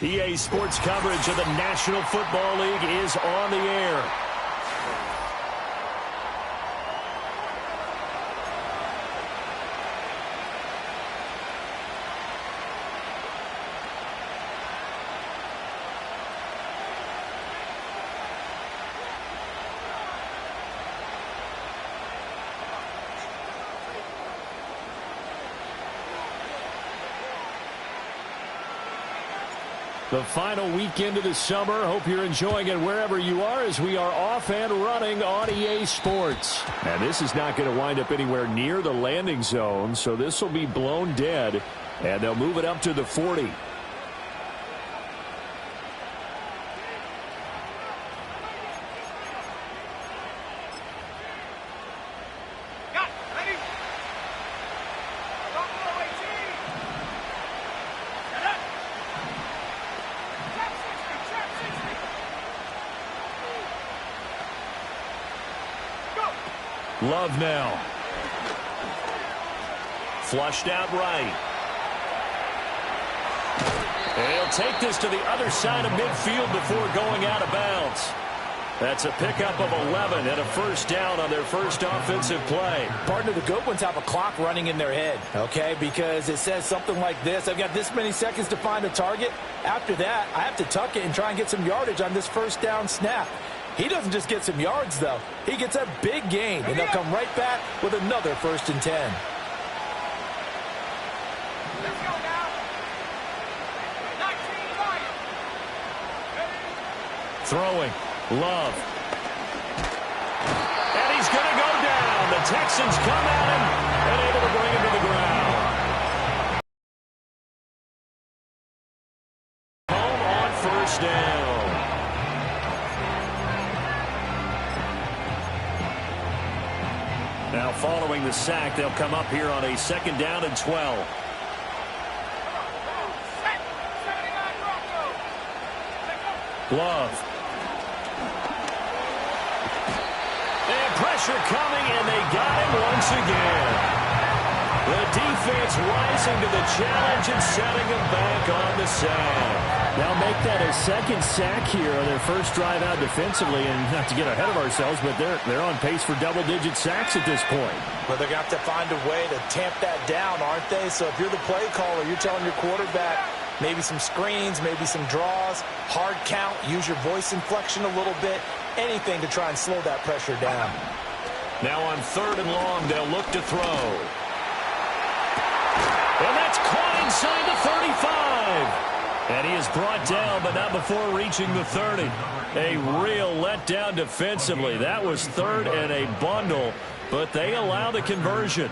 EA Sports coverage of the National Football League is on the air. The final weekend of the summer. Hope you're enjoying it wherever you are as we are off and running on EA Sports. And this is not going to wind up anywhere near the landing zone, so this will be blown dead, and they'll move it up to the 40. Love now. Flushed out right. And he'll take this to the other side of midfield before going out of bounds. That's a pickup of 11 and a first down on their first offensive play. Partner, the good ones have a clock running in their head, okay? Because it says something like this. I've got this many seconds to find a target. After that, I have to tuck it and try and get some yardage on this first down snap. He doesn't just get some yards, though. He gets a big gain, and they'll come right back with another 1st and 10. Let's go now. 19 Throwing. Love. And he's going to go down. The Texans come at him and able to bring him to the ground. Home on first down. Now following the sack, they'll come up here on a 2nd down and 12. Love. And pressure coming, and they got him once again. The defense rising to the challenge and setting him back on the sack. They'll make that a 2nd sack here on their first drive out defensively, and not to get ahead of ourselves, but they're on pace for double-digit sacks at this point. Well, they're going to have to find a way to tamp that down, aren't they? So if you're the play caller, you're telling your quarterback maybe some screens, maybe some draws, hard count, use your voice inflection a little bit, anything to try and slow that pressure down. Now on 3rd and long, they'll look to throw. And that's caught inside the 35. And he is brought down, but not before reaching the 30. A real letdown defensively. That was 3rd and a bundle, but they allow the conversion.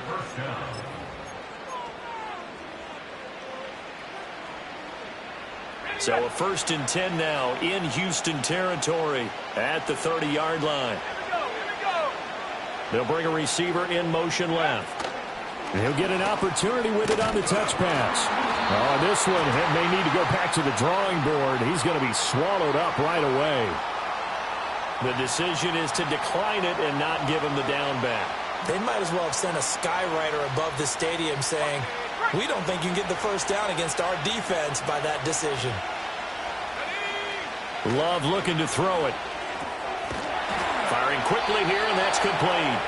So a 1st and 10 now in Houston territory at the 30-yard line. They'll bring a receiver in motion left. And he'll get an opportunity with it on the touch pass. Oh, this one may need to go back to the drawing board. He's going to be swallowed up right away. The decision is to decline it and not give him the down back. They might as well have sent a skywriter above the stadium saying, we don't think you can get the first down against our defense by that decision. Love looking to throw it. Firing quickly here, and that's complete.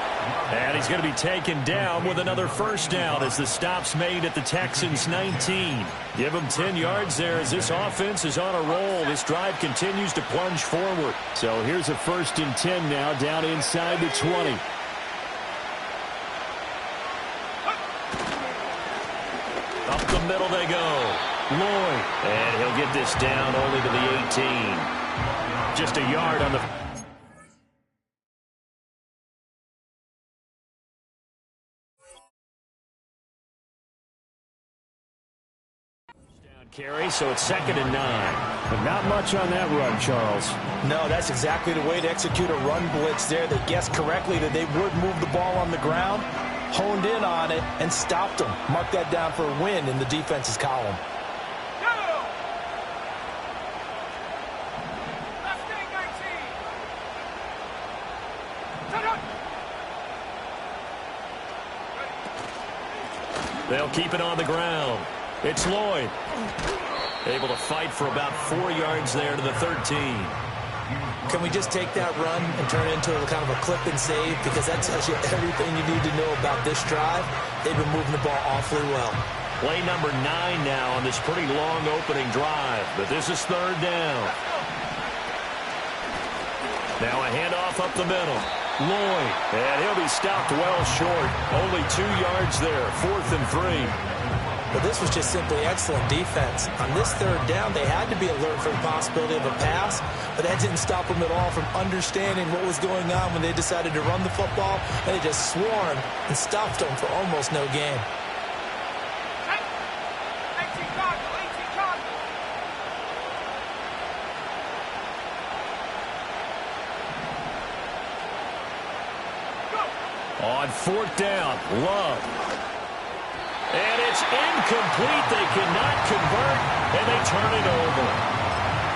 And he's going to be taken down with another first down as the stop's made at the Texans' 19. Give him 10 yards there as this offense is on a roll. This drive continues to plunge forward. So here's a 1st and 10 now down inside the 20. Up the middle they go. Lloyd. And he'll get this down only to the 18. Just a yard on the... carry, so it's 2nd and 9. But not much on that run, Charles. No, that's exactly the way to execute a run blitz there. They guessed correctly that they would move the ball on the ground, honed in on it, and stopped them. Mark that down for a win in the defense's column. They'll keep it on the ground. It's Lloyd. Able to fight for about 4 yards there to the 13. Can we just take that run and turn it into a kind of a clip and save? Because that tells you everything you need to know about this drive. They've been moving the ball awfully well. Play number 9 now on this pretty long opening drive. But this is third down. Now a handoff up the middle. Lloyd. And he'll be stopped well short. Only 2 yards there. 4th and 3. But this was just simply excellent defense. On this third down, they had to be alert for the possibility of a pass, but that didn't stop them at all from understanding what was going on when they decided to run the football, and they just swarmed and stopped them for almost no gain. On 4th down, Love. And it's incomplete. They cannot convert, and they turn it over.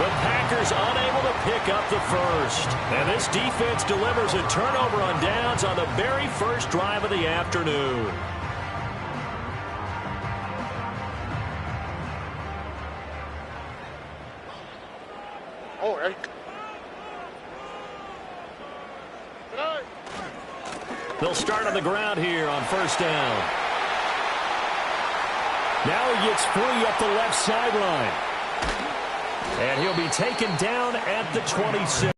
The Packers unable to pick up the first. And this defense delivers a turnover on downs on the very first drive of the afternoon. They'll start on the ground here on first down. Now he gets free up the left sideline. And he'll be taken down at the 26.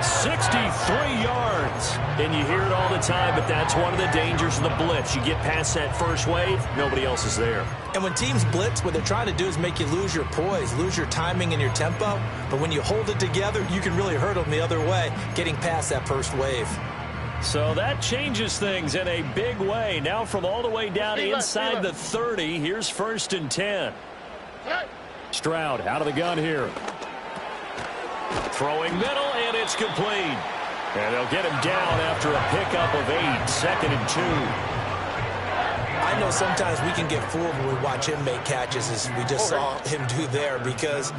63 yards. And you hear it all the time, but that's one of the dangers of the blitz. You get past that first wave, nobody else is there. And when teams blitz, what they're trying to do is make you lose your poise, lose your timing and your tempo. But when you hold it together, you can really hurt them the other way, getting past that first wave. So that changes things in a big way. Now from all the way down inside the 30, here's 1st and 10. Stroud out of the gun here. Throwing middle, and it's complete. And they'll get him down after a pickup of 8, 2nd and 2. I know sometimes we can get fooled when we watch him make catches, as we just saw him do there, because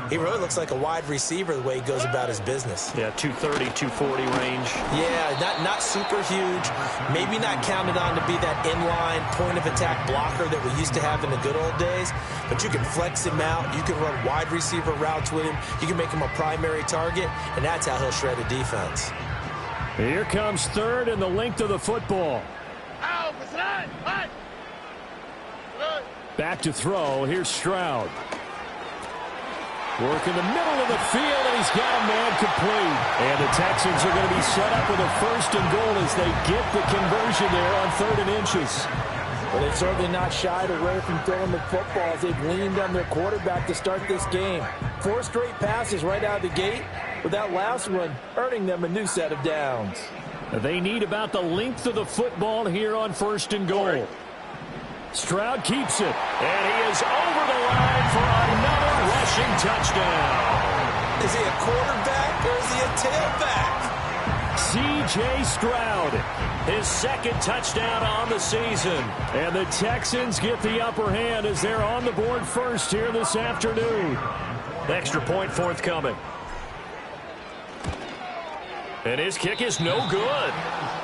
he really looks like a wide receiver the way he goes about his business. Yeah, 230, 240 range. Yeah, not super huge. Maybe not counted on to be that inline point-of-attack blocker that we used to have in the good old days, but you can flex him out. You can run wide receiver routes with him. You can make him a primary target, and that's how he'll shred a defense. Here comes 3rd and the length of the football. Back to throw. Here's Stroud. Work in the middle of the field, and he's got a man complete. And the Texans are going to be set up with a 1st and goal as they get the conversion there on 3rd and inches. Well, they've certainly not shied away from throwing the football as they've leaned on their quarterback to start this game. 4 straight passes right out of the gate, with that last one earning them a new set of downs. They need about the length of the football here on 1st and goal. Stroud keeps it. And he is over the line for another rushing touchdown. Is he a quarterback or is he a tailback? C.J. Stroud. His 2nd touchdown on the season. And the Texans get the upper hand as they're on the board first here this afternoon. Extra point forthcoming. And his kick is no good.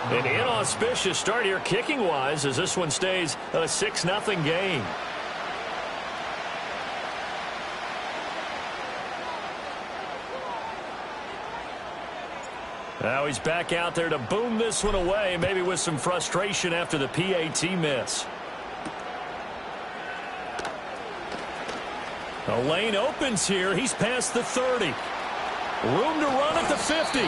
An inauspicious start here kicking-wise as this one stays a 6-0 game. Now he's back out there to boom this one away, maybe with some frustration after the PAT miss. The lane opens here. He's past the 30. Room to run at the 50.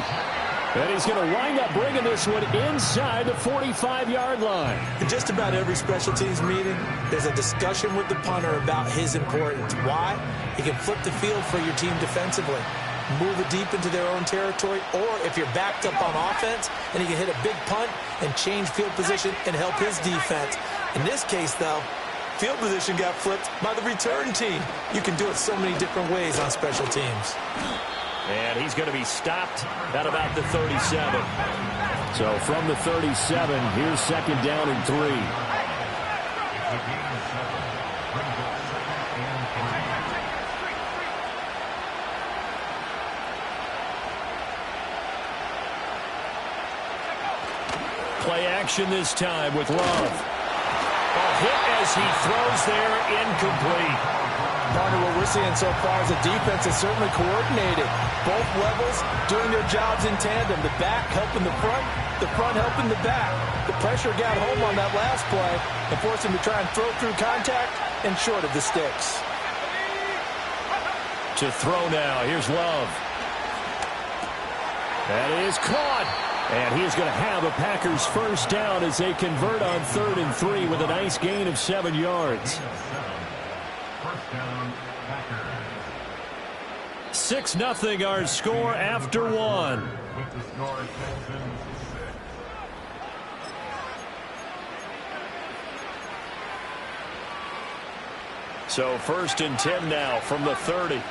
And he's going to wind up bringing this one inside the 45-yard line. In just about every special teams meeting, there's a discussion with the punter about his importance. Why? He can flip the field for your team defensively, move it deep into their own territory, or if you're backed up on offense, and he can hit a big punt and change field position and help his defense. In this case, though, field position got flipped by the return team. You can do it so many different ways on special teams. And he's going to be stopped at about the 37. So from the 37, here's 2nd down and 3. Play action this time with Love. Oh, hit as he throws there, incomplete. Partner, what we're seeing so far is the defense is certainly coordinated. Both levels doing their jobs in tandem. The back helping the front helping the back. The pressure got home on that last play and forced him to try and throw through contact and short of the sticks. To throw now, here's Love. That is caught. And he is going to have a Packers first down as they convert on 3rd and 3 with a nice gain of 7 yards. 6-0 our score after 1. So 1st and 10 now from the 30.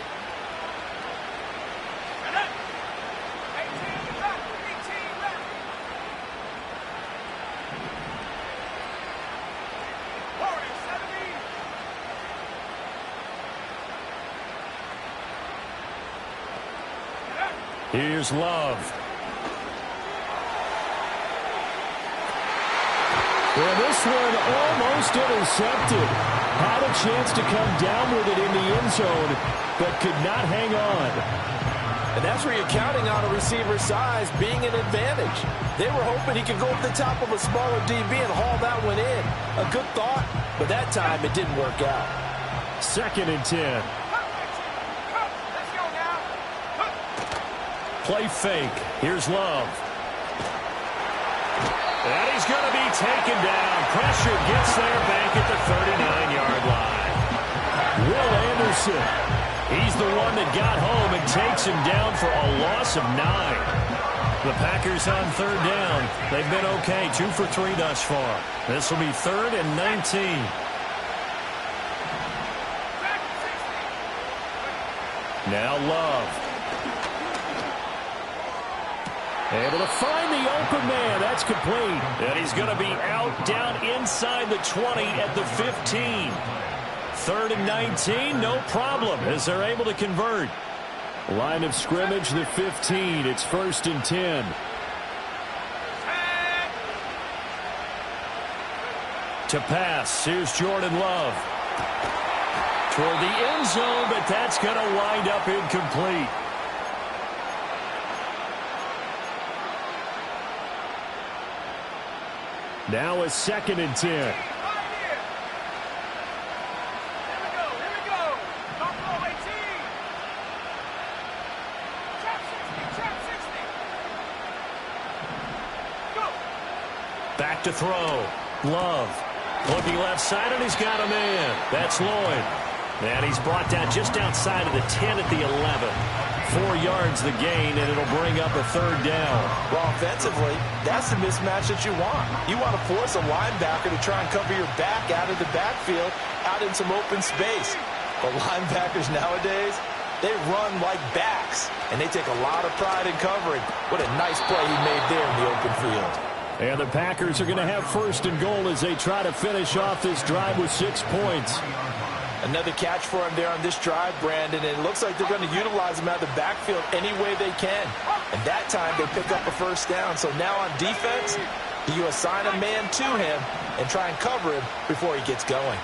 Here's Love. Well, this one almost intercepted. Had a chance to come down with it in the end zone, but could not hang on. And that's where you're counting on a receiver's size being an advantage. They were hoping he could go over the top of a smaller DB and haul that one in. A good thought, but that time it didn't work out. 2nd and 10. Play fake. Here's Love. And he's going to be taken down. Pressure gets there back at the 39-yard line. Will Anderson. He's the one that got home and takes him down for a loss of 9. The Packers on 3rd down. They've been okay. 2 for 3 thus far. This will be 3rd and 19. Now Love. Able to find the open man. That's complete. And he's going to be out down inside the 20 at the 15. 3rd and 19, no problem as they're able to convert. Line of scrimmage, the 15. It's 1st and 10. To pass, here's Jordan Love. Toward the end zone, but that's going to wind up incomplete. Now a 2nd and 10. Here we go. Buffalo 18. Trap 60. Go. Back to throw. Love. Looking left side, and he's got a man. That's Lloyd. And he's brought down just outside of the 10 at the 11. 4 yards the gain, and it'll bring up a 3rd down. Well, offensively, that's the mismatch that you want. You want to force a linebacker to try and cover your back out of the backfield, out in some open space. But linebackers nowadays, they run like backs, and they take a lot of pride in covering. What a nice play he made there in the open field. And the Packers are going to have 1st and goal as they try to finish off this drive with 6 points. Another catch for him there on this drive, Brandon. And it looks like they're going to utilize him out of the backfield any way they can. And that time they pick up a 1st down. So now on defense, you assign a man to him and try and cover him before he gets going.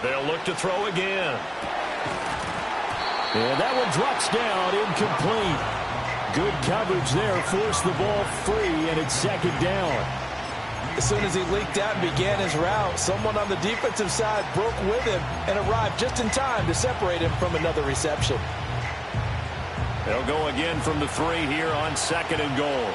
They'll look to throw again. And that one drops down, incomplete. Good coverage there, forced the ball free, and it's 2nd down. As soon as he leaked out and began his route, someone on the defensive side broke with him and arrived just in time to separate him from another reception. They'll go again from the 3 here on 2nd and goal.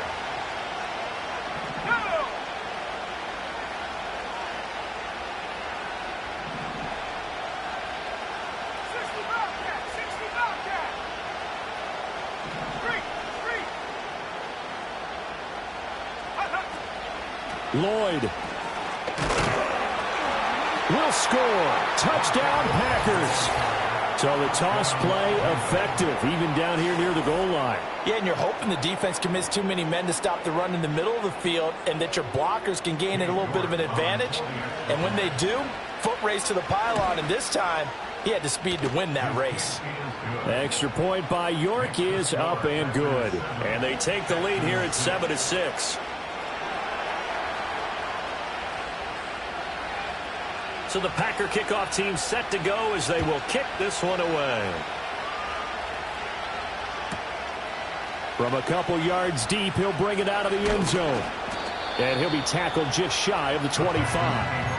Lloyd will score. Touchdown, Packers. So the toss play effective, even down here near the goal line. Yeah, and you're hoping the defense commits too many men to stop the run in the middle of the field and that your blockers can gain a little bit of an advantage. And when they do, foot race to the pylon, and this time He had the speed to win that race. Extra point by York is up and good. And they take the lead here at 7-6. So the Packer kickoff team set to go as they will kick this one away. From a couple yards deep, he'll bring it out of the end zone. And he'll be tackled just shy of the 25.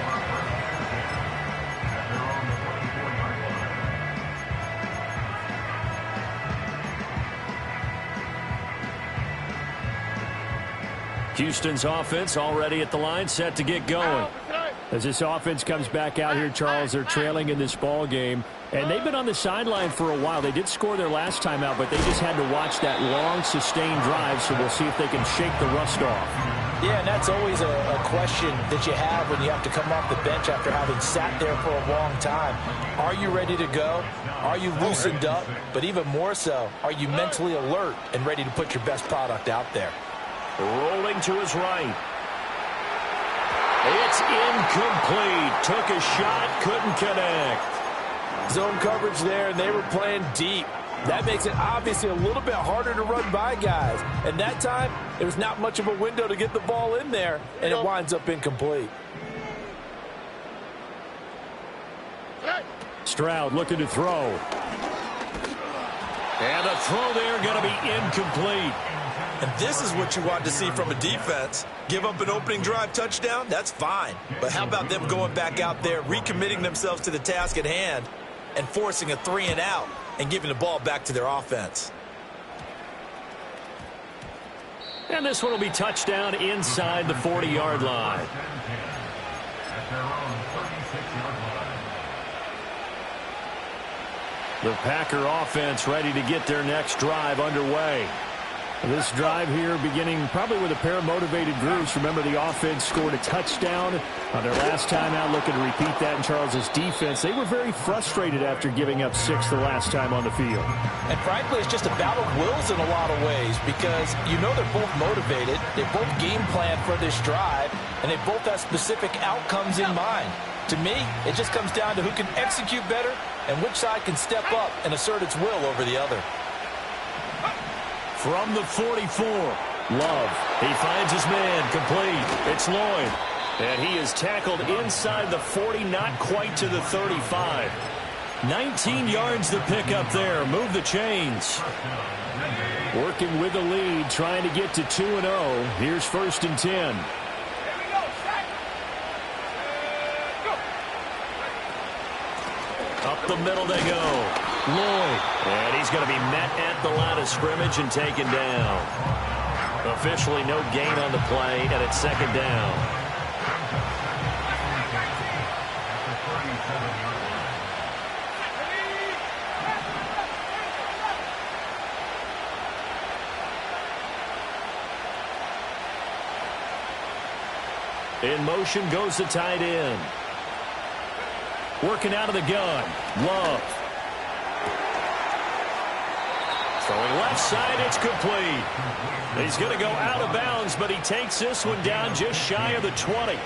Houston's offense already at the line, set to get going. As this offense comes back out here, Charles, they're trailing in this ball game, and they've been on the sideline for a while. They did score their last time out, but they just had to watch that long, sustained drive, so we'll see if they can shake the rust off. Yeah, and that's always a question that you have when you have to come off the bench after having sat there for a long time. Are you ready to go? Are you loosened up? But even more so, are you mentally alert and ready to put your best product out there? Rolling to his right. It's incomplete. Took a shot, couldn't connect. Zone coverage there, and they were playing deep. That makes it obviously a little bit harder to run by guys. And that time, there's not much of a window to get the ball in there, and it winds up incomplete. Stroud looking to throw. And the throw there going to be incomplete. And this is what you want to see from a defense. Give up an opening drive touchdown, that's fine. But how about them going back out there, recommitting themselves to the task at hand, and forcing a 3-and-out and giving the ball back to their offense? And this one will be touchdown inside the 40-yard line. The Packer offense ready to get their next drive underway. This drive here beginning probably with a pair of motivated groups. Remember, the offense scored a touchdown on their last time out, looking to repeat that in Charles's defense. They were very frustrated after giving up 6 the last time on the field. And frankly, it's just a battle of wills in a lot of ways because you know they're both motivated. They both game plan for this drive, and they both have specific outcomes in mind. To me, it just comes down to who can execute better and which side can step up and assert its will over the other. From the 44, Love. He finds his man, complete. It's Lloyd. And he is tackled inside the 40, not quite to the 35. 19 yards to pick up there. Move the chains. Working with the lead, trying to get to 2-0. Here's 1st and 10. Up the middle they go. Lloyd. And he's going to be met at the line of scrimmage and taken down. Officially no gain on the play, and it's 2nd down. In motion goes the tight end. Working out of the gun. Love. Throwing left side, it's complete. He's going to go out of bounds, but he takes this one down just shy of the 20.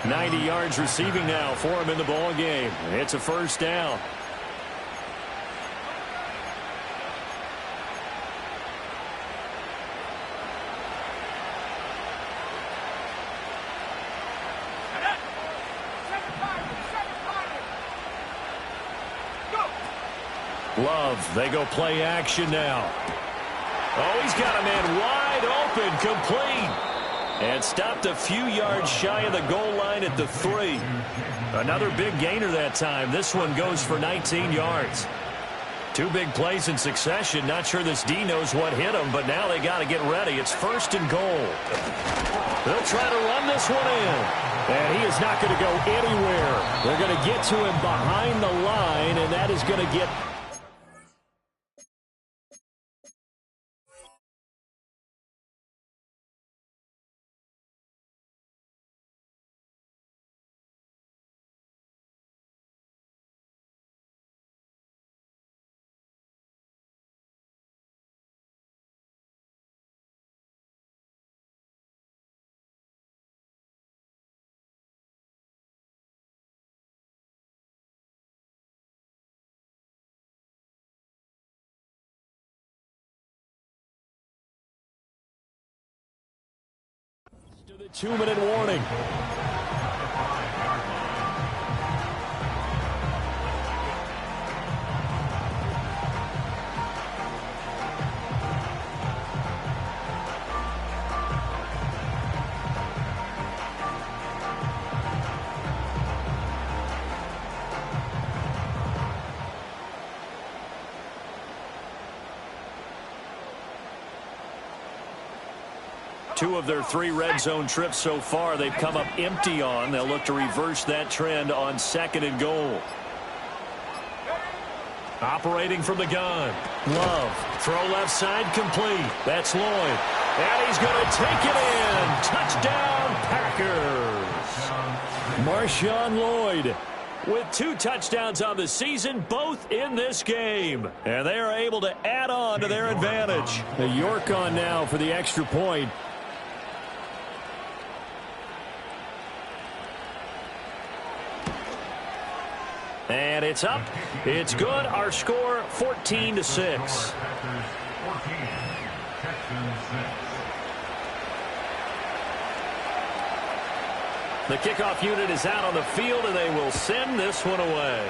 90 yards receiving now for him in the ball game. It's a 1st down. Love, they go play action now. Oh, he's got a man wide open, complete. And stopped a few yards shy of the goal line at the 3. Another big gainer that time. This one goes for 19 yards. 2 big plays in succession. Not sure this D knows what hit him, but now they got to get ready. It's 1st and goal. They'll try to run this one in. And he is not going to go anywhere. They're going to get to him behind the line, and that is going to get After the 2-minute warning. Two of their 3 red zone trips so far they've come up empty on. They'll look to reverse that trend on 2nd and goal. Operating from the gun. Love. Throw left side complete. That's Lloyd. And he's going to take it in. Touchdown Packers. Marshawn Lloyd with 2 touchdowns on the season, both in this game. And they are able to add on to their advantage. The York on now for the extra point. And it's up. It's good. Our score 14-6. The kickoff unit is out on the field, and they will send this one away.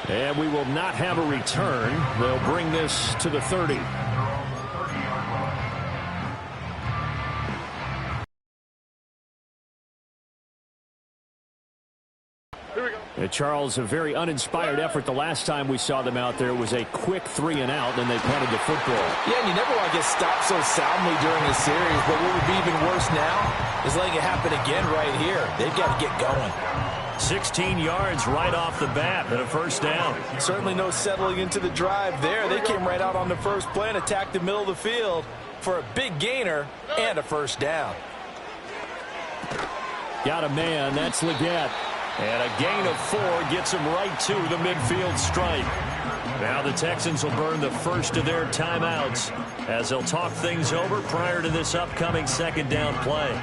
And we will not have a return. They'll bring this to the 30. Charles, a very uninspired effort. The last time we saw them out there was a quick 3 and out, and they punted the football. Yeah, and you never want to get stopped so soundly during a series, but what would be even worse now is letting it happen again right here. They've got to get going. 16 yards right off the bat and a first down. Certainly no settling into the drive there. They came right out on the first play and attacked the middle of the field for a big gainer and a first down. Got a man. That's Leggett. And a gain of 4 gets him right to the midfield stripe. Now the Texans will burn the first of their timeouts as they'll talk things over prior to this upcoming 2nd down play.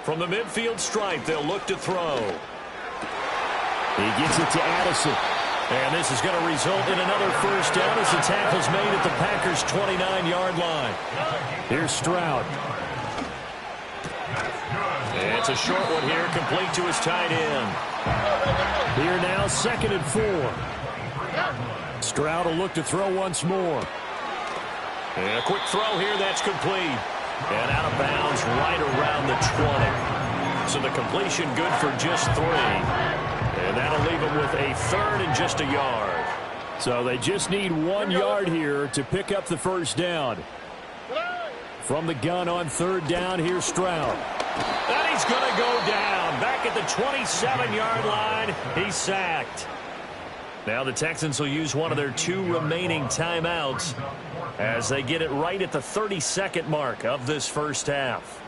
From the midfield stripe, they'll look to throw. He gets it to Addison. And this is going to result in another first down as the tackle's made at the Packers' 29-yard line. Here's Stroud. And it's a short one here, complete to his tight end. Here now, 2nd and 4. Stroud will look to throw once more. And a quick throw here, that's complete. And out of bounds right around the 20. So the completion good for just 3. And that'll leave them with a 3rd and just a yard. So they just need 1 yard here to pick up the first down. From the gun on 3rd down, here's Stroud. And he's going to go down. Back at the 27-yard line, he's sacked. Now the Texans will use one of their 2 remaining timeouts as they get it right at the 32nd mark of this first half.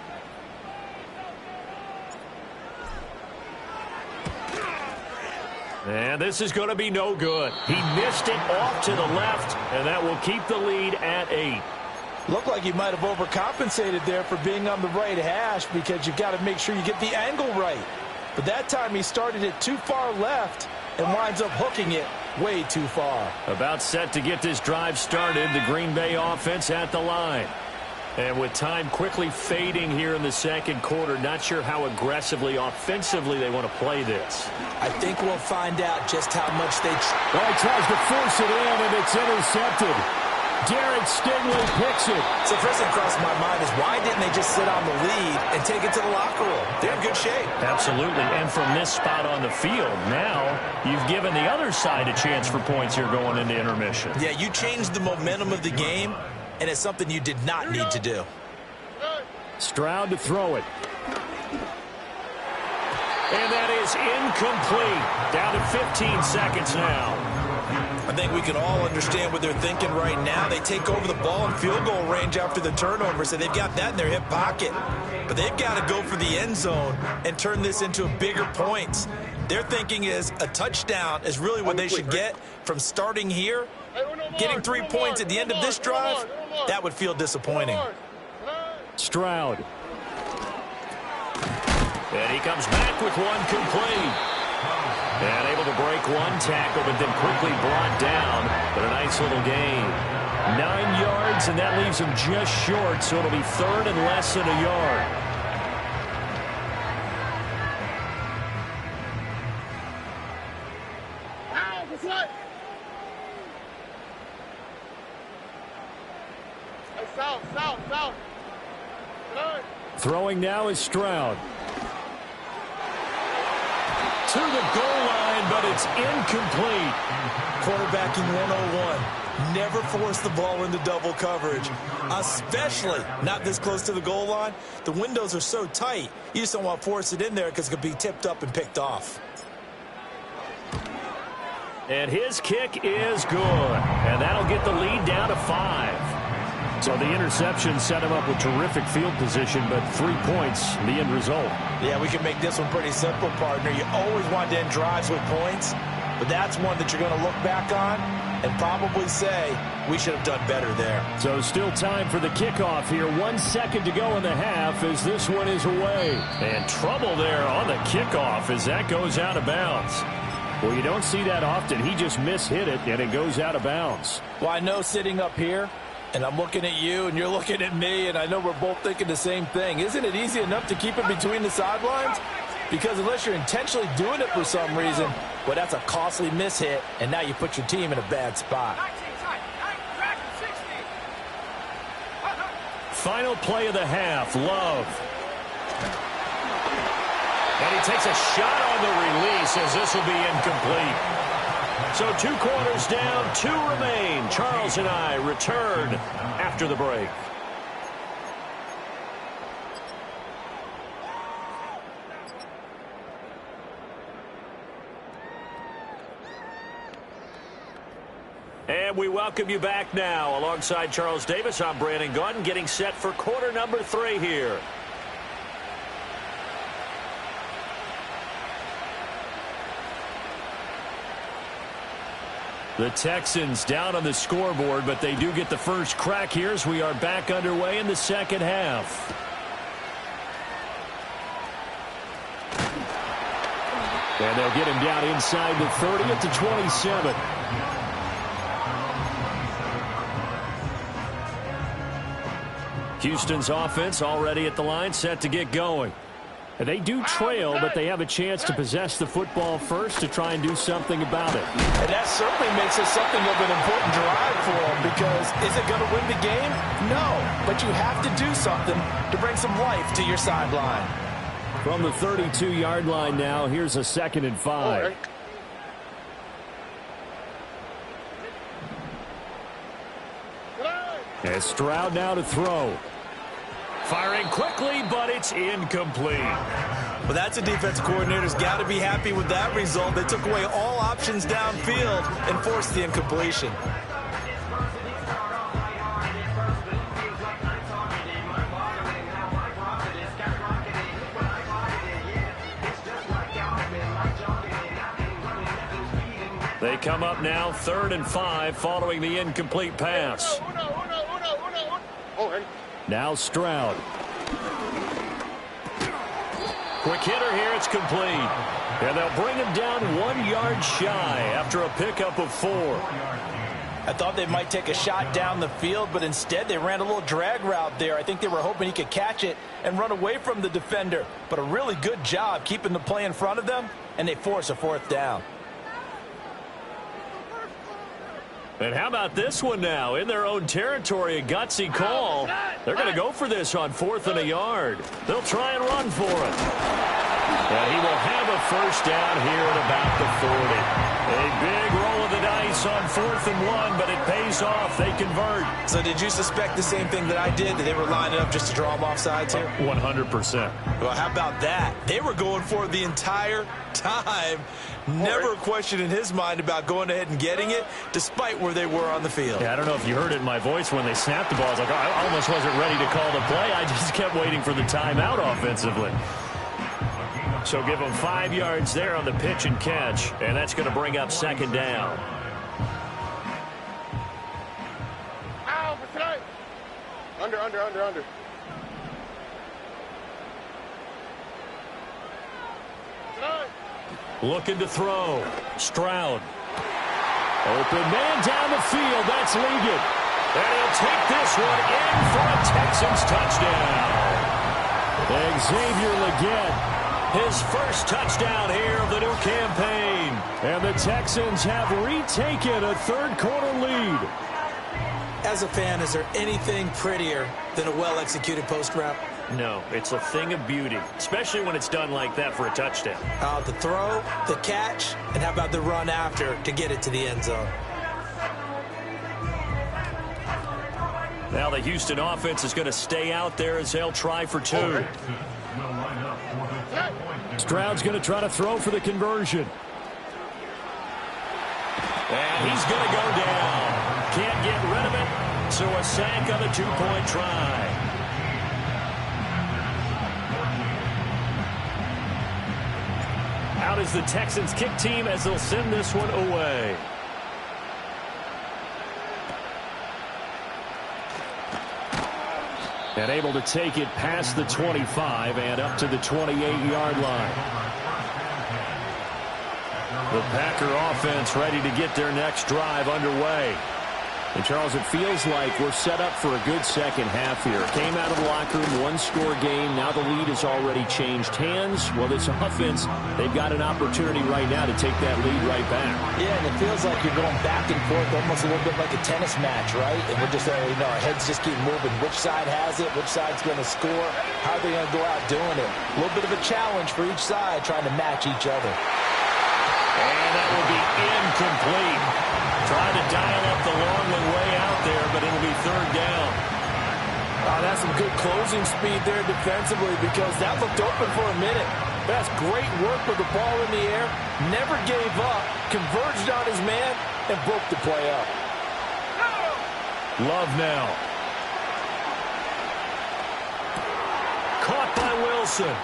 And this is going to be no good. He missed it off to the left, and that will keep the lead at 8. Looked like he might have overcompensated there for being on the right hash because you've got to make sure you get the angle right. But that time he started it too far left and winds up hooking it way too far. About set to get this drive started, the Green Bay offense at the line. And with time quickly fading here in the 2nd quarter, not sure how aggressively, offensively they want to play this. I think we'll find out just how much they... Well, he tries to force it in, and it's intercepted. Derek Stingley picks it. So first thing crossed my mind is why didn't they just sit on the lead and take it to the locker room? They're in good shape. Absolutely. And from this spot on the field, now you've given the other side a chance for points here going into intermission. Yeah, you changed the momentum of the game, and it's something you did not need to do. Stroud to throw it. And that is incomplete. Down to 15 seconds now. I think we can all understand what they're thinking right now. They take over the ball in field goal range after the turnover, so they've got that in their hip pocket. But they've got to go for the end zone and turn this into bigger points. Their thinking is a touchdown is really what they should get from starting here. Getting 3 points at the end of this drive, that would feel disappointing. Stroud. And he comes back with one complete. And able to break one tackle, but then quickly brought down. But a nice little gain. 9 yards, and that leaves him just short, so it'll be third and less than a yard. Throwing now is Stroud. To the goal line, but it's incomplete. Quarterbacking 101. Never force the ball into double coverage, especially not this close to the goal line. The windows are so tight, you just don't want to force it in there because it could be tipped up and picked off. And his kick is good. And that'll get the lead down to 5. So the interception set him up with terrific field position, but 3 points, the end result. Yeah, we can make this one pretty simple, partner. You always want to end drives with points, but that's one that you're going to look back on and probably say, we should have done better there. So still time for the kickoff here. 1 second to go in the half as this one is away. And trouble there on the kickoff as that goes out of bounds. Well, you don't see that often. He just mishit it, and it goes out of bounds. Well, I know sitting up here, and I'm looking at you, and you're looking at me, and I know we're both thinking the same thing. Isn't it easy enough to keep it between the sidelines? Because unless you're intentionally doing it for some reason, well, that's a costly mishit, and now you put your team in a bad spot. Final play of the half, Love. And he takes a shot on the release as this will be incomplete. So 2 quarters down, 2 remain. Charles and I return after the break. And we welcome you back now. Alongside Charles Davis, I'm Brandon Gaudin, getting set for quarter number 3 here. The Texans down on the scoreboard, but they do get the first crack here as we are back underway in the second half. And they'll get him down inside the 30 at the 27. Houston's offense already at the line, set to get going. And they do trail, but they have a chance to possess the football first to try and do something about it. And that certainly makes it something of an important drive for them, because is it going to win the game? No, but you have to do something to bring some life to your sideline. From the 32-yard line now, here's a 2nd and 5. As Stroud now to throw. Firing quickly, but it's incomplete. Well, that's a defense coordinator's got to be happy with that result. They took away all options downfield and forced the incompletion. They come up now 3rd and 5 following the incomplete pass. Now Stroud. Quick hitter here, it's complete. And they'll bring him down 1 yard shy after a pickup of 4. I thought they might take a shot down the field, but instead they ran a little drag route there. I think they were hoping he could catch it and run away from the defender. But a really good job keeping the play in front of them, and they force a 4th down. And how about this one now? In their own territory, a gutsy call. They're going to go for this on 4th and a yard. They'll try and run for it. And he will have a first down here at about the 40. A big roll of the dice on 4th and 1, but it pays off. They convert. So did you suspect the same thing that I did? That they were lining up just to draw them off sides here? 100%. Well, how about that? They were going for it the entire time. Never a question in his mind about going ahead and getting it, despite where they were on the field. Yeah, I don't know if you heard it in my voice when they snapped the ball. I was like, I almost wasn't ready to call the play. I just kept waiting for the timeout offensively. So give them 5 yards there on the pitch and catch, and that's going to bring up 2nd down. Under. Looking to throw. Stroud. Open man down the field. That's Ligon. And he'll take this one in for a Texans touchdown. Xavier Legette. His first touchdown here of the new campaign. And the Texans have retaken a third-quarter lead. As a fan, is there anything prettier than a well-executed post route? No, it's a thing of beauty, especially when it's done like that for a touchdown. The throw, the catch, and how about the run after to get it to the end zone? Now the Houston offense is going to stay out there as they'll try for two. Stroud's going to try to throw for the conversion. And he's going to go down. Can't get rid of it, so a sack on the two-point try. Out is the Texans kick team as they'll send this one away. And able to take it past the 25 and up to the 28-yard line. The Packer offense ready to get their next drive underway. And, Charles, it feels like we're set up for a good second half here. Came out of the locker room, one-score game. Now the lead has already changed hands. Well, this offense, they've got an opportunity right now to take that lead right back. Yeah, and it feels like you're going back and forth almost a little bit like a tennis match, right? And we're just, our heads just keep moving. Which side has it? Which side's going to score? How are they going to go out doing it? A little bit of a challenge for each side trying to match each other. And that will be incomplete. Trying to dial up the long one way out there, but it'll be third down. That's some good closing speed there defensively because that looked open for a minute. That's great work with the ball in the air. Never gave up. Converged on his man and broke the play up. Love now. Caught by Wilson.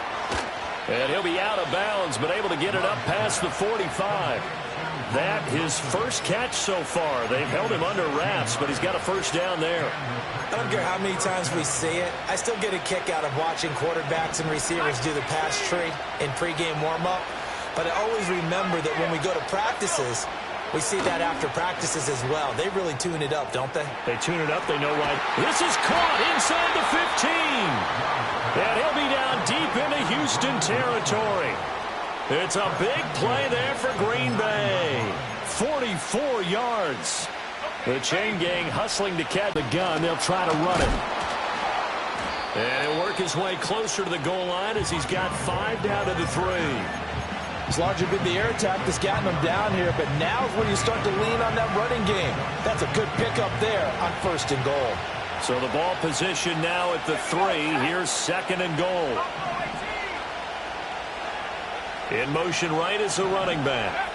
And he'll be out of bounds, but able to get it up past the 45. That his first catch so far. They've held him under wraps, but he's got a first down there. I don't care how many times we see it. I still get a kick out of watching quarterbacks and receivers do the pass tree in pregame warm-up. But I always remember that when we go to practices, we see that after practices as well. They really tune it up, don't they? They tune it up. They know why. This is caught inside the 15. And he'll be down deep into Houston territory. It's a big play there for Green Bay. 44 yards. The chain gang hustling to catch the gun. They'll try to run it. And he'll work his way closer to the goal line as he's got 5 down to the 3. It's largely been the air attack that's gotten them down here, but now is when you start to lean on that running game. That's a good pickup there on 1st and goal. So the ball position now at the 3. Here's 2nd and goal. In motion right is the running back.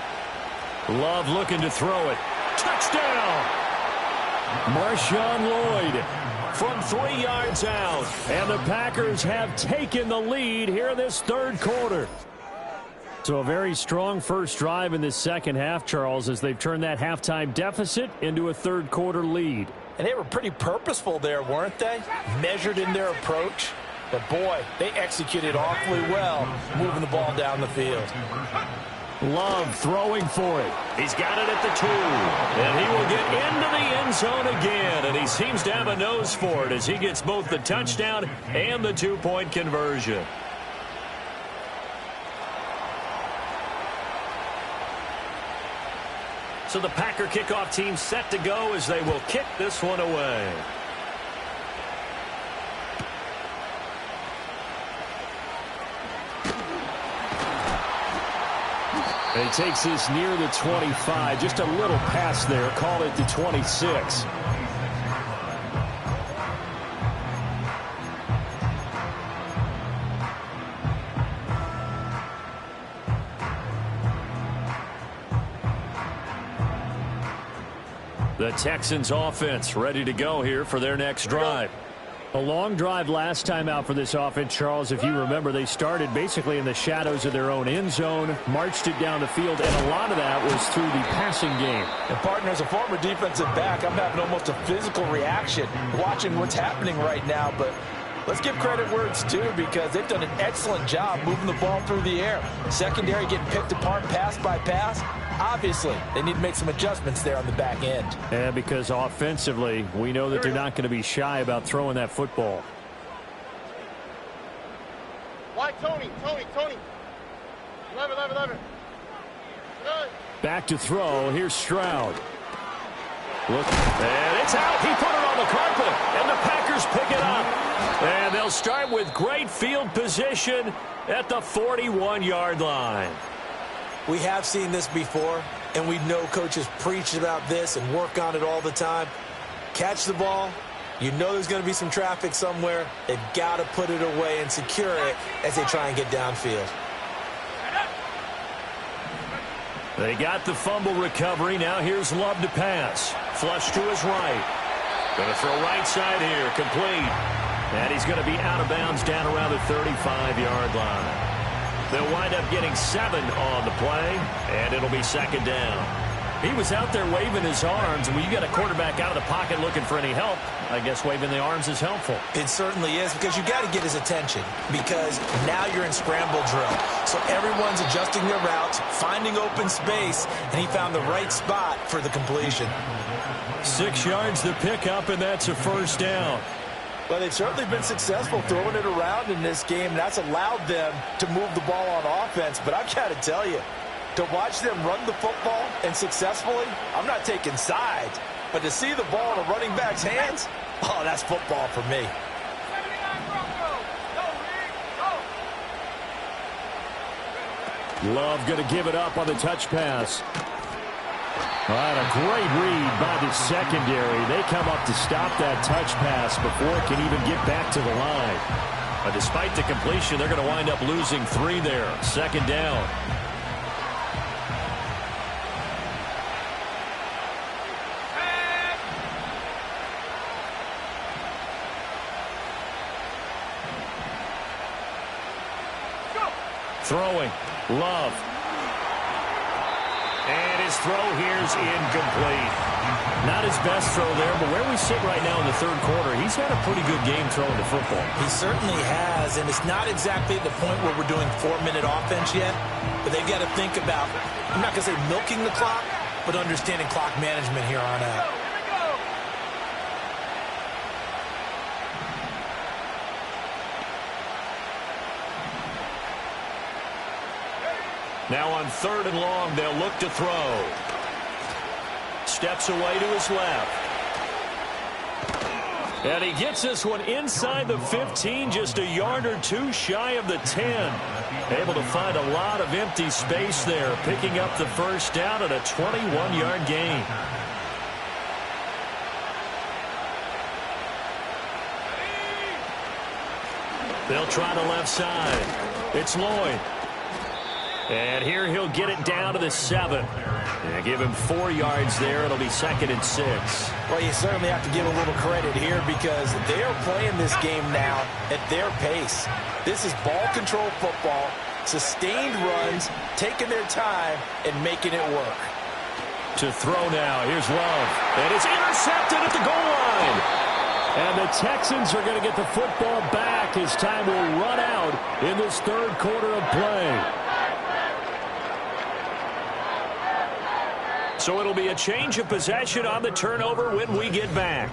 Love looking to throw it. Touchdown! Marshawn Lloyd from 3 yards out. And the Packers have taken the lead here in this third quarter. So a very strong first drive in this second half, Charles, as they've turned that halftime deficit into a third quarter lead. And they were pretty purposeful there, weren't they? Measured in their approach. But, boy, they executed awfully well moving the ball down the field. Love throwing for it. He's got it at the 2. And he will get into the end zone again. And he seems to have a nose for it as he gets both the touchdown and the 2-point conversion. So the Packer kickoff team set to go as they will kick this one away. And he takes this near the 25. Just a little pass there. Call it the 26. The Texans offense ready to go here for their next drive. A long drive last time out for this offense, Charles. If you remember, they started basically in the shadows of their own end zone, marched it down the field, and a lot of that was through the passing game. And, partner, as a former defensive back, I'm having almost a physical reaction watching what's happening right now. But Let's give credit where it's due because they've done an excellent job moving the ball through the air. Secondary getting picked apart pass by pass. Obviously, they need to make some adjustments there on the back end. Yeah, because offensively, we know that they're not going to be shy about throwing that football. Why, Tony? 11. Good. Back to throw. Here's Stroud. Look, and it's out. He put it on the carpet, and the Packers pick it up. And they'll start with great field position at the 41-yard line. We have seen this before, and we know coaches preach about this and work on it all the time. Catch the ball. You know there's going to be some traffic somewhere. They've got to put it away and secure it as they try and get downfield. They got the fumble recovery. Now here's Love to pass. Flush to his right. Going to throw right side here. Complete. And he's going to be out of bounds down around the 35-yard line. They'll wind up getting 7 on the play, and it'll be second down. He was out there waving his arms, and when you got a quarterback out of the pocket looking for any help, I guess waving the arms is helpful. It certainly is because you got to get his attention because now you're in scramble drill. So everyone's adjusting their routes, finding open space, and he found the right spot for the completion. 6 yards to pick up, and that's a first down. Well, they've certainly been successful throwing it around in this game, and that's allowed them to move the ball on offense. But I've got to tell you, to watch them run the football and successfully, I'm not taking sides, but to see the ball in a running back's hands, oh, that's football for me. 79 Broncos. Go, Reed. Go. Love going to give it up on the touch pass. All right, a great read by the secondary. They come up to stop that touch pass before it can even get back to the line. But despite the completion, they're going to wind up losing 3 there. Second down. Throwing. Love. And his throw here's incomplete. Not his best throw there, but where we sit right now in the third quarter, he's had a pretty good game throwing the football. He certainly has, and it's not exactly at the point where we're doing 4-minute offense yet, but they've got to think about, I'm not going to say milking the clock, but understanding clock management here on out. Now on 3rd and long, they'll look to throw. Steps away to his left. And he gets this one inside the 15, just a yard or 2 shy of the 10. Able to find a lot of empty space there, picking up the first down at a 21-yard gain. They'll try the left side. It's Lloyd. And here he'll get it down to the 7. And give him 4 yards there. It'll be 2nd and 6. Well, you certainly have to give a little credit here because they are playing this game now at their pace. This is ball control football, sustained runs, taking their time, and making it work. To throw now. Here's Love. And it's intercepted at the goal line. And the Texans are going to get the football back as time will run out in this third quarter of play. So it'll be a change of possession on the turnover when we get back.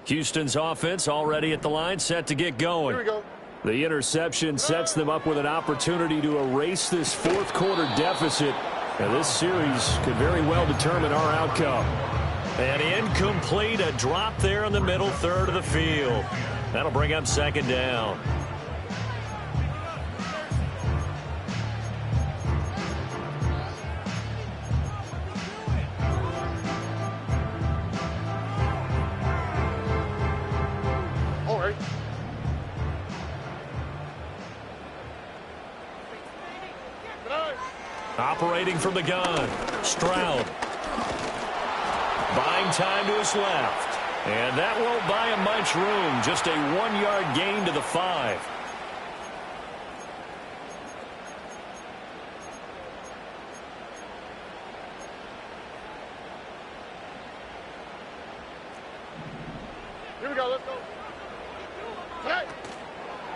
Houston's offense already at the line, set to get going. Here we go. The interception sets them up with an opportunity to erase this fourth quarter deficit. And this series could very well determine our outcome. And incomplete, a drop there in the middle third of the field. That'll bring up second down. All right. Operating from the gun, Stroud. Buying time to his left. And that won't buy him much room. Just a 1-yard gain to the 5. Here we go. Let's go. Hey.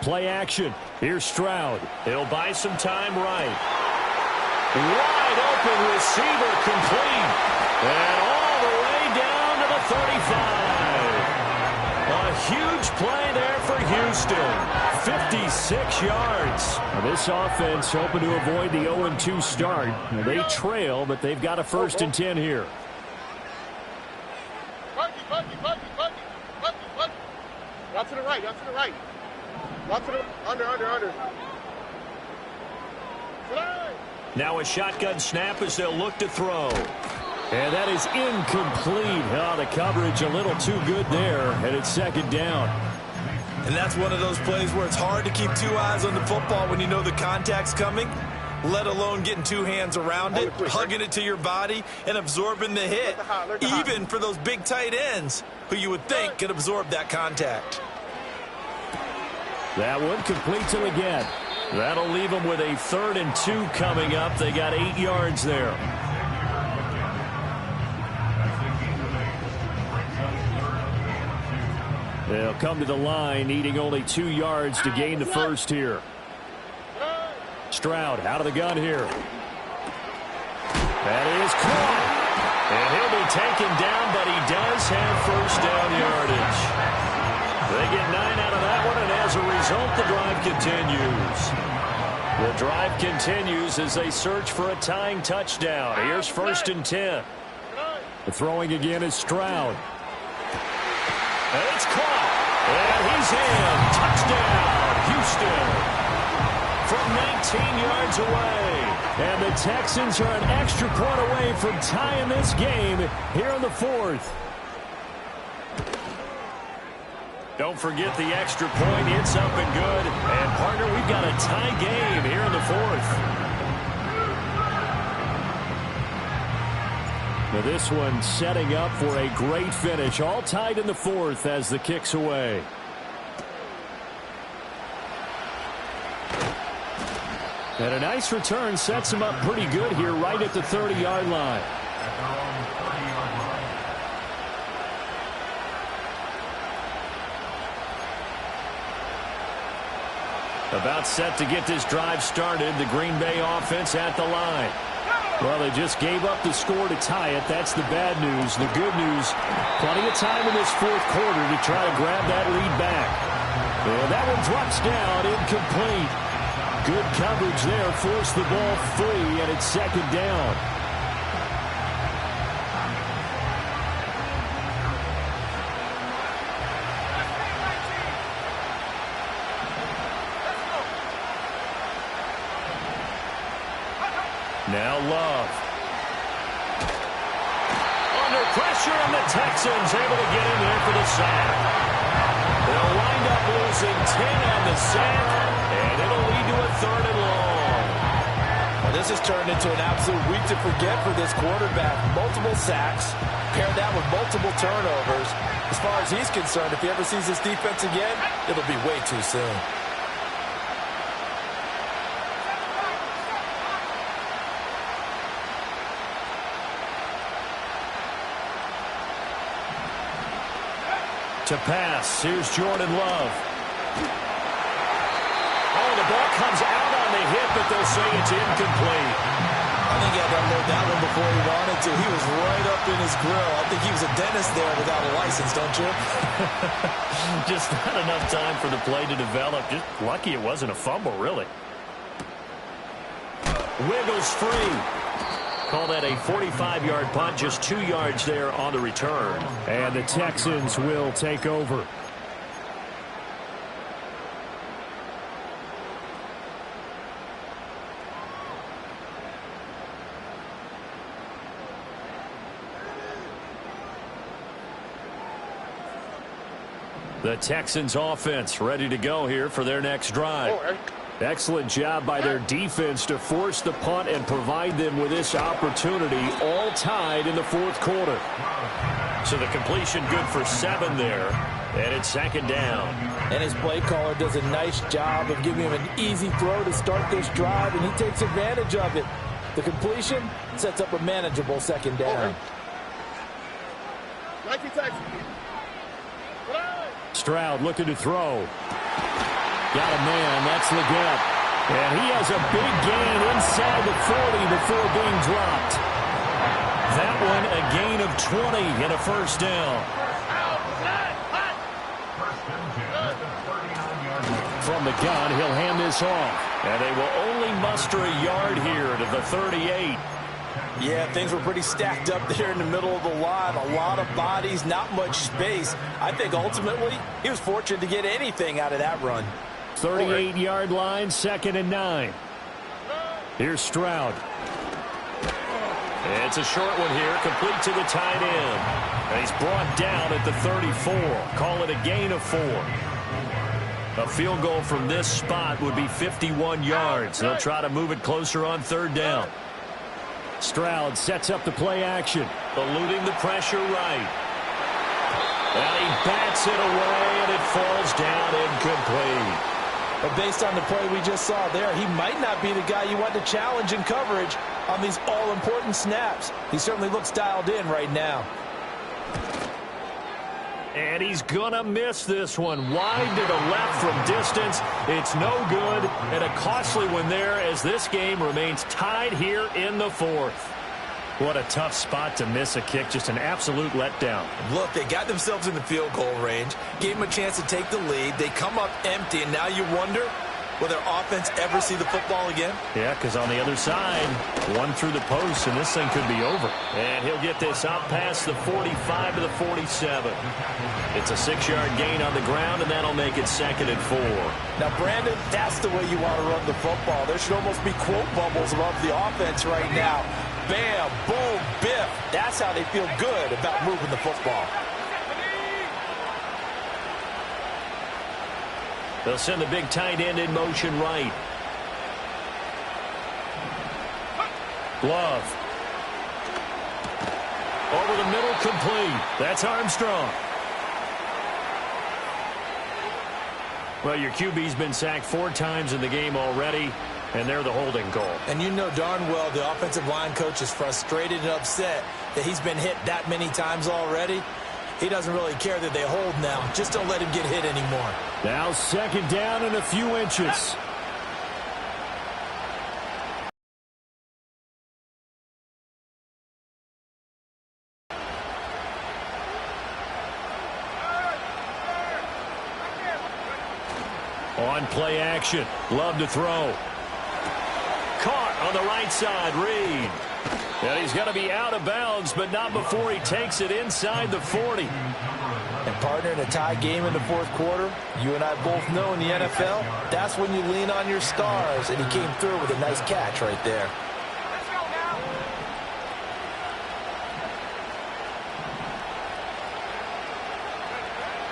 Play action. Here's Stroud. He'll buy some time right. Wide open receiver complete. And all the way down to the 35. A huge play there for Houston. 56 yards. Now this offense hoping to avoid the 0-2 start. Now they trail, but they've got a 1st and 10 here. Buggy. Out to the right. Out to the under. Play. Now a shotgun snap as they'll look to throw. And that is incomplete. Oh, the coverage a little too good there, and it's second down. And that's one of those plays where it's hard to keep 2 eyes on the football when you know the contact's coming, let alone getting 2 hands around it, hugging it to your body, and absorbing the hit, even for those big tight ends who you would think could absorb that contact. That one completes him again. That'll leave them with a 3rd and 2 coming up. They got 8 yards there. They'll come to the line, needing only 2 yards to gain the 1st here. Stroud out of the gun here. That is caught. And he'll be taken down, but he does have 1st down yardage. They get 9 out of that one, and as a result, the drive continues. The drive continues as they search for a tying touchdown. Here's 1st and 10. The throwing again is Stroud. And it's caught. And he's in. Touchdown, Houston. From 19 yards away. And the Texans are an extra point away from tying this game here in the 4th. Don't forget the extra point. It's up and good. And, partner, we've got a tie game here in the 4th. Now this one setting up for a great finish. All tied in the 4th as the kick's away. And a nice return sets him up pretty good here right at the 30-yard line. About set to get this drive started. The Green Bay offense at the line. Well, they just gave up the score to tie it. That's the bad news. The good news, plenty of time in this 4th quarter to try to grab that lead back. And that one drops down, incomplete. Good coverage there, forced the ball free, and it's second down. Now Love. Under pressure, and the Texans able to get in there for the sack. They'll wind up losing 10 on the sack, and it'll lead to a 3rd and long. Well, this has turned into an absolute week to forget for this quarterback. Multiple sacks, paired that with multiple turnovers. As far as he's concerned, if he ever sees this defense again, it'll be way too soon. To pass, here's Jordan Love. Oh, the ball comes out on the hit, but they'll say it's incomplete. think he had to unload that one before he wanted to. He was right up in his grill. I think he was a dentist there without a license, don't you? Just not enough time for the play to develop. Just lucky it wasn't a fumble, really. Wiggles free. Call that a 45-yard punt, just 2 yards there on the return. And the Texans will take over. The Texans offense ready to go here for their next drive. Excellent job by their defense to force the punt and provide them with this opportunity, all tied in the fourth quarter. So the completion good for 7 there, and it's second down. And his play caller does a nice job of giving him an easy throw to start this drive, and he takes advantage of it. The completion sets up a manageable second down. Stroud looking to throw. Got a man, that's Leggett. And he has a big gain inside the 40 before being dropped. That one a gain of 20 and a first down. From the gun, he'll hand this off. And they will only muster a yard here to the 38. Yeah, things were pretty stacked up there in the middle of the line. A lot of bodies, not much space. I think ultimately he was fortunate to get anything out of that run. 38-yard line, 2nd and 9. Here's Stroud. It's a short one here, complete to the tight end. And he's brought down at the 34. Call it a gain of 4. A field goal from this spot would be 51 yards. They'll try to move it closer on 3rd down. Stroud sets up the play action. Eluding the pressure right. And he bats it away, and it falls down incomplete. But based on the play we just saw there, he might not be the guy you want to challenge in coverage on these all-important snaps. He certainly looks dialed in right now. And he's going to miss this one. Wide to the left from distance. It's no good, and a costly one there as this game remains tied here in the 4th. What a tough spot to miss a kick. Just an absolute letdown. Look, they got themselves in the field goal range, gave them a chance to take the lead. They come up empty, and now you wonder, will their offense ever see the football again? Yeah, because on the other side, one through the post, and this thing could be over. And he'll get this out past the 45 to the 47. It's a 6-yard gain on the ground, and that'll make it 2nd and 4. Now, Brandon, that's the way you want to run the football. There should almost be quote bubbles above the offense right now. Bam, boom, biff. That's how they feel good about moving the football. They'll send the big tight end in motion right. Glove. Over the middle, complete. That's Armstrong. Well, your QB's been sacked 4 times in the game already, and they're the holding call. And you know darn well the offensive line coach is frustrated and upset that he's been hit that many times already. He doesn't really care that they hold now. Just don't let him get hit anymore. Now 2nd down and a few inches. On play action. Love to throw. Caught on the right side. Reed. And he's going to be out of bounds, but not before he takes it inside the 40. And partner, in a tie game in the 4th quarter, you and I both know in the NFL, that's when you lean on your stars. And he came through with a nice catch right there.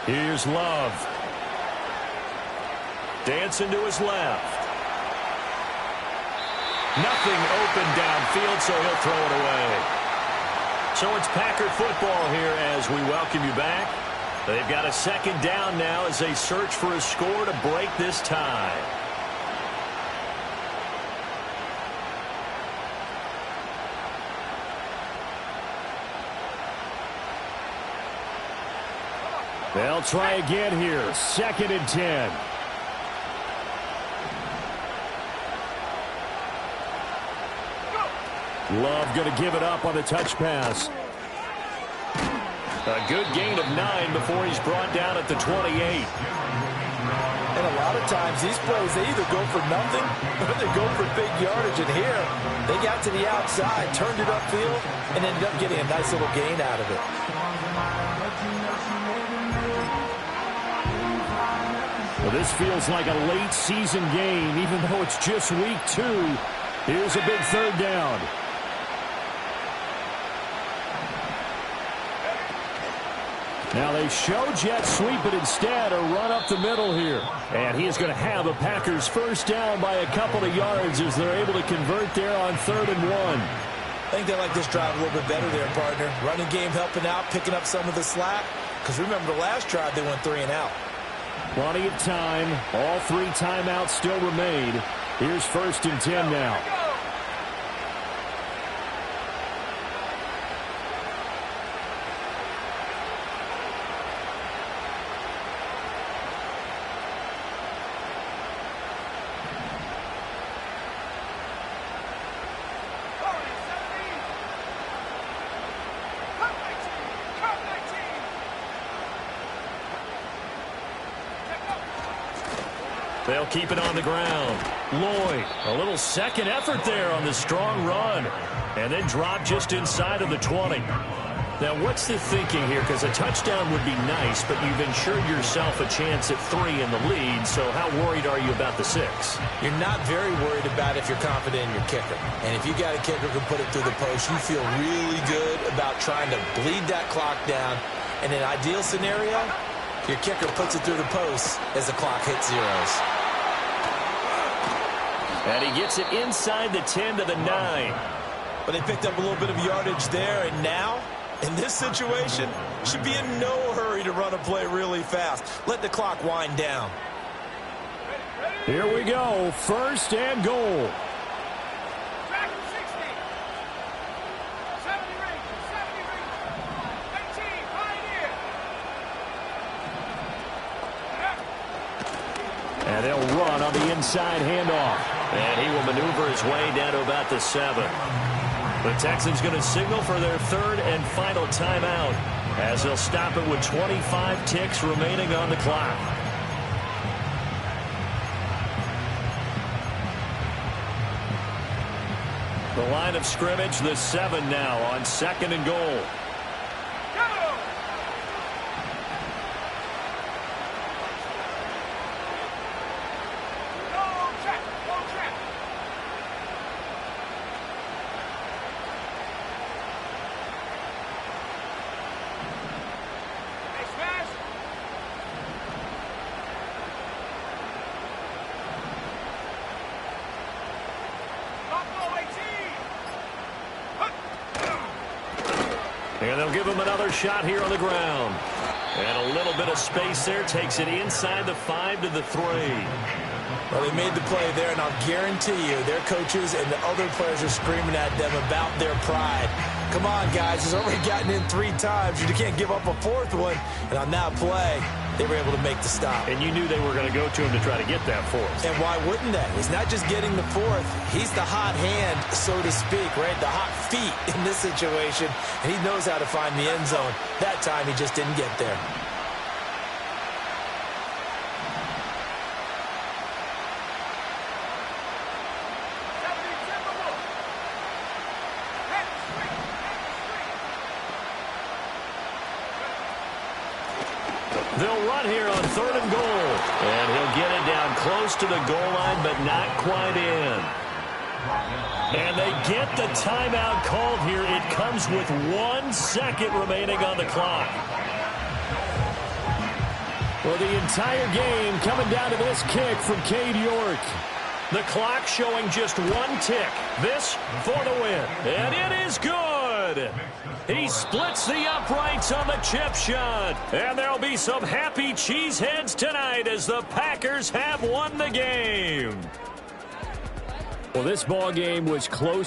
Here's Love. Dancing to his left. Nothing open downfield, so he'll throw it away. So it's Packer football here as we welcome you back. They've got a 2nd down now as they search for a score to break this tie. They'll try again here. 2nd and 10. Love going to give it up on the touch pass. A good gain of 9 before he's brought down at the 28. And a lot of times, these plays, they either go for nothing or they go for big yardage. And here, they got to the outside, turned it upfield, and ended up getting a nice little gain out of it. Well, this feels like a late season game, even though it's just week 2. Here's a big third down. Now they show jet sweep, but instead a run up the middle here. And he is going to have a Packers first down by a couple of yards as they're able to convert there on 3rd and 1. I think they like this drive a little bit better there, partner. Running game helping out, picking up some of the slack. Because remember, the last drive they went 3 and out. Plenty of time. All 3 timeouts still remain. Here's 1st and 10 now. They'll keep it on the ground. Lloyd, a little second effort there on the strong run. And then drop just inside of the 20. Now, what's the thinking here? Because a touchdown would be nice, but you've ensured yourself a chance at 3 in the lead. So how worried are you about the 6? You're not very worried about if you're confident in your kicker. And if you got a kicker who can put it through the post, you feel really good about trying to bleed that clock down. In an ideal scenario, your kicker puts it through the post as the clock hits zeros. And he gets it inside the 10 to the 9. But they picked up a little bit of yardage there, and now, in this situation, should be in no hurry to run a play really fast. Let the clock wind down. Here we go. 1st and goal. And they'll run on the inside handoff. And he will maneuver his way down to about the 7. The Texans going to signal for their 3rd and final timeout as they'll stop it with 25 ticks remaining on the clock. The line of scrimmage, the 7 now on 2nd and goal. And they'll give him another shot here on the ground. And a little bit of space there takes it inside the 5 to the 3. Well, they made the play there, and I'll guarantee you their coaches and the other players are screaming at them about their pride. Come on, guys. He's already gotten in 3 times. You can't give up a 4th one. And on that play, they were able to make the stop. And you knew they were going to go to him to try to get that 4th. And why wouldn't they? He's not just getting the 4th. He's the hot hand, so to speak, right? The hot feet in this situation. And he knows how to find the end zone. That time, he just didn't get there. They'll run here on 3rd and goal. And he'll get it down close to the goal line, but not quite in. And they get the timeout called here. It comes with 1 second remaining on the clock. Well, the entire game coming down to this kick from Cade York. The clock showing just 1 tick. This for the win. And it is good. He splits the uprights on the chip shot. And there'll be some happy cheeseheads tonight as the Packers have won the game. Well, this ball game was close.